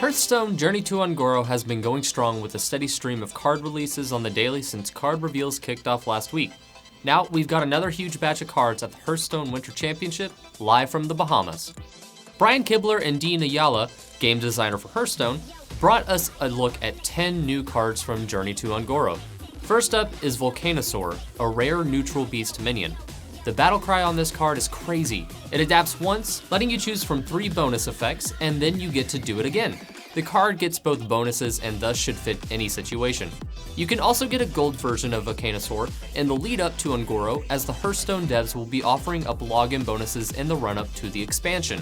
Hearthstone Journey to Un'Goro has been going strong with a steady stream of card releases on the daily since card reveals kicked off last week. Now, we've got another huge batch of cards at the Hearthstone Winter Championship, live from the Bahamas. Brian Kibler and Dean Ayala, game designer for Hearthstone, brought us a look at 10 new cards from Journey to Un'Goro. First up is Volcanosaur, a rare Neutral Beast Minion. The Battlecry on this card is crazy. It adapts once, letting you choose from 3 bonus effects, and then you get to do it again. The card gets both bonuses and thus should fit any situation. You can also get a gold version of Volcanosaur in the lead up to Un'Goro, as the Hearthstone devs will be offering up login bonuses in the run up to the expansion.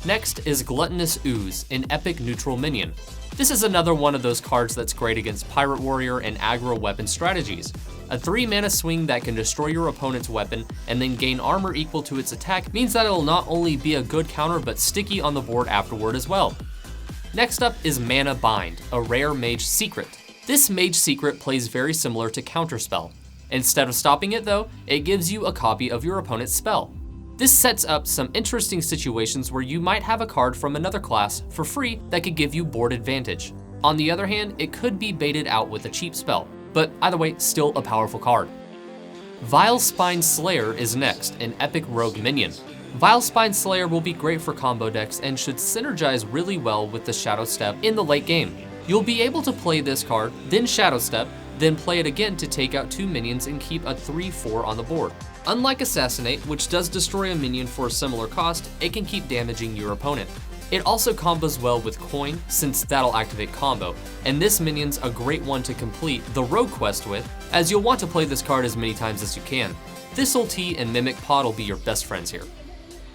Next is Gluttonous Ooze, an epic neutral minion. This is another one of those cards that's great against Pirate Warrior and aggro weapon strategies. A 3-mana swing that can destroy your opponent's weapon and then gain armor equal to its attack means that it'll not only be a good counter but sticky on the board afterward as well. Next up is Mana Bind, a rare mage secret. This mage secret plays very similar to Counterspell. Instead of stopping it though, it gives you a copy of your opponent's spell. This sets up some interesting situations where you might have a card from another class for free that could give you board advantage. On the other hand, it could be baited out with a cheap spell, but either way, still a powerful card. Vilespine Slayer is next, an epic rogue minion. Vilespine Slayer will be great for combo decks and should synergize really well with the Shadow Step in the late game. You'll be able to play this card, then Shadow Step, then play it again to take out 2 minions and keep a 3/4 on the board. Unlike Assassinate, which does destroy a minion for a similar cost, it can keep damaging your opponent. It also combos well with Coin, since that'll activate combo, and this minion's a great one to complete the Rogue quest with, as you'll want to play this card as many times as you can. Thistle Tea and Mimic Pod will be your best friends here.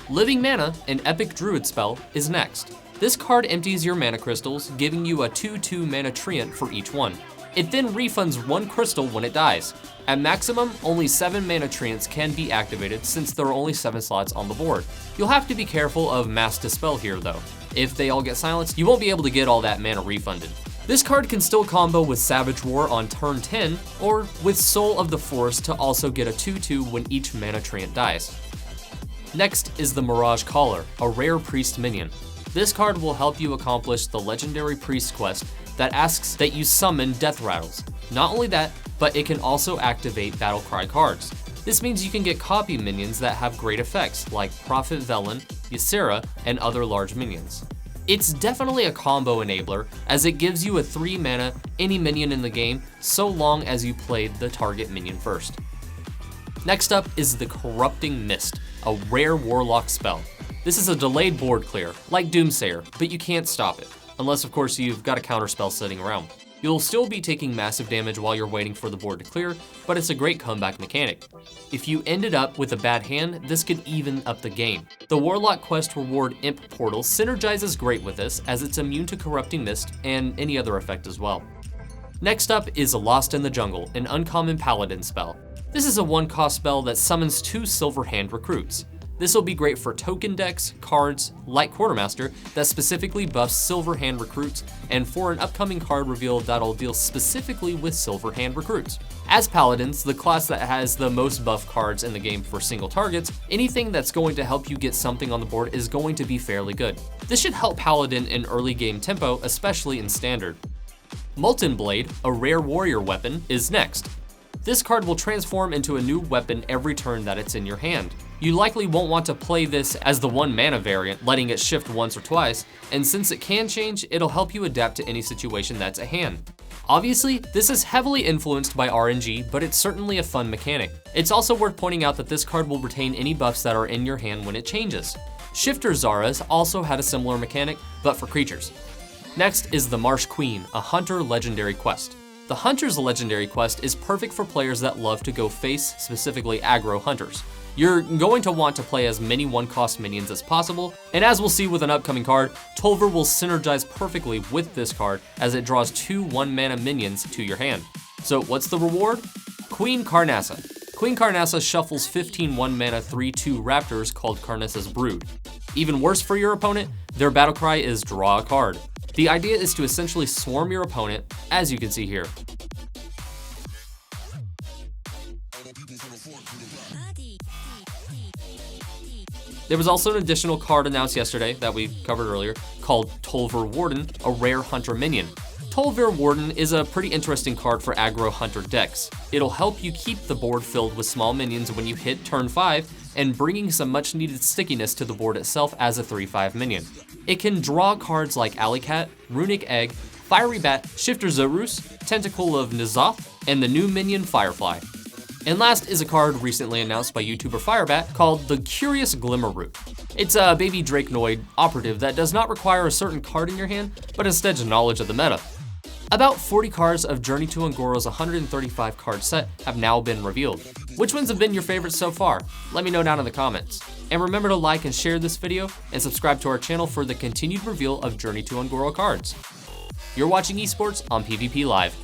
Living Mana, an epic druid spell, is next. This card empties your mana crystals, giving you a 2/2 mana treant for each one. It then refunds 1 crystal when it dies. At maximum, only 7 mana treants can be activated since there are only 7 slots on the board. You'll have to be careful of Mass Dispel here though. If they all get silenced, you won't be able to get all that mana refunded. This card can still combo with Savage Roar on turn 10, or with Soul of the Forest to also get a 2/2 when each mana treant dies. Next is the Mirage Caller, a rare priest minion. This card will help you accomplish the legendary priest quest that asks that you summon death rattles. Not only that, but it can also activate Battlecry cards. This means you can get copy minions that have great effects, like Prophet Velen, Ysera, and other large minions. It's definitely a combo enabler, as it gives you a 3 mana any minion in the game, so long as you played the target minion first. Next up is the Corrupting Mist, a rare warlock spell. This is a delayed board clear, like Doomsayer, but you can't stop it, unless of course you've got a counterspell sitting around. You'll still be taking massive damage while you're waiting for the board to clear, but it's a great comeback mechanic. If you ended up with a bad hand, this could even up the game. The Warlock Quest reward Imp Portal synergizes great with this, as it's immune to Corrupting Mist and any other effect as well. Next up is Lost in the Jungle, an uncommon paladin spell. This is a 1-cost spell that summons 2 Silver Hand recruits. This will be great for token decks, cards, like Quartermaster, that specifically buffs Silver Hand recruits, and for an upcoming card reveal that'll deal specifically with Silver Hand recruits. As Paladins, the class that has the most buff cards in the game for single targets, anything that's going to help you get something on the board is going to be fairly good. This should help Paladin in early game tempo, especially in Standard. Molten Blade, a rare warrior weapon, is next. This card will transform into a new weapon every turn that it's in your hand. You likely won't want to play this as the 1 mana variant, letting it shift once or twice, and since it can change, it'll help you adapt to any situation that's at hand. Obviously, this is heavily influenced by RNG, but it's certainly a fun mechanic. It's also worth pointing out that this card will retain any buffs that are in your hand when it changes. Shifter Zaras also had a similar mechanic, but for creatures. Next is the Marsh Queen, a Hunter legendary quest. The Hunter's legendary quest is perfect for players that love to go face, specifically aggro hunters. You're going to want to play as many 1-cost minions as possible, and as we'll see with an upcoming card, Tolver will synergize perfectly with this card as it draws 2 1-mana minions to your hand. So what's the reward? Queen Carnassa. Queen Carnassa shuffles 15 1-mana 3/2 raptors called Carnassa's Brood. Even worse for your opponent, their Battlecry is draw a card. The idea is to essentially swarm your opponent, as you can see here. There was also an additional card announced yesterday that we covered earlier called Tolver Warden, a rare hunter minion. Tolver Warden is a pretty interesting card for aggro hunter decks. It'll help you keep the board filled with small minions when you hit turn 5 and bringing some much needed stickiness to the board itself as a 3/5 minion. It can draw cards like Alleycat, Runic Egg, Fiery Bat, Shifter Zarus, Tentacle of N'Zoth, and the new minion Firefly. And last is a card recently announced by YouTuber Firebat called the Curious Glimmerroot. It's a baby Dracenoid operative that does not require a certain card in your hand, but instead knowledge of the meta. About 40 cards of Journey to Un'Goro's 135 card set have now been revealed. Which ones have been your favorites so far? Let me know down in the comments. And remember to like and share this video and subscribe to our channel for the continued reveal of Journey to Un'Goro cards. You're watching esports on PvP Live.